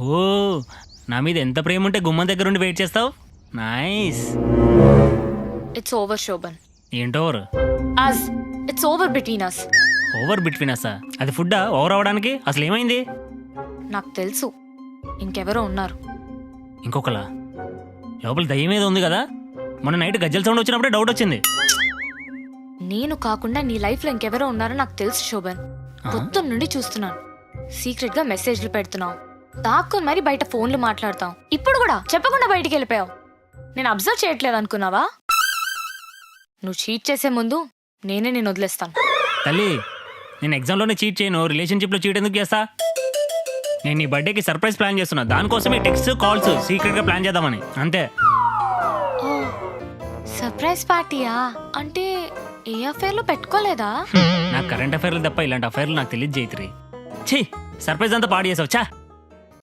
ఓ నా మీద ఎంత ప్రేమ ఉంటే గుమ్మం దగ్గర ఉండి వెయిట్ చేస్తావు. నైస్. It's over Shobhan. ఏంటోవర్? Us it's over between us. Over between అసా? అది ఫుడ్డా ఓవర్ అవడానికి? అసలు ఏమైంది? నాకు తెలుసు ఇంకెవరో ఉన్నారు. ఇంకొకలా? లోపల దయ్యం ఏదో ఉంది కదా. మొన్న నైట్ గజ్జల సౌండ్ వచ్చినప్పుడే డౌట్ వచ్చింది. నేను కాకుండా నీ లైఫ్ లో ఇంకెవరో ఉన్నారో నాకు తెలుసు శోభన్. పొద్దున్న నుండి చూస్తున్నాను. సీక్రెట్ గా మెసేజ్లు పెడుతున్నావు, దాక్కుని మరి బయట ఫోన్లు మాట్లాడతావు. ఇప్పుడు కూడా చెప్పకుండా బయటికి వెళ్ళిపోయావు. నేను అబ్జర్వ్ చేయట్లేదు అనుకున్నావా? నువ్వు చీట్ చేసే ముందు నేనే నేను వదిలేస్తాను. తల్లి, నేను ఎగ్జామ్లోనే చీట్ చేయను, రిలేషన్షిప్లో చీట్ ఎందుకు చేస్తా? నేను నీ బర్త్డేకి సర్ప్రైజ్ ప్లాన్ చేస్తున్నా. దానికోసమే టెక్స్ట్ కాల్స్ సీక్రెట్గా ప్లాన్ చేద్దామని, అంతే. ఓ సర్ప్రైజ్ పార్టీయా? అంటే ఏ అఫైర్లో పెట్టుకోలేదా? నాకు కరెంట్ అఫైర్లు తప్ప ఇలాంటి అఫైర్లు నాకు తెలియదు జైత్రి. ఛీ, సర్ప్రైజ్ అంతా పాడు చేసావు. చా.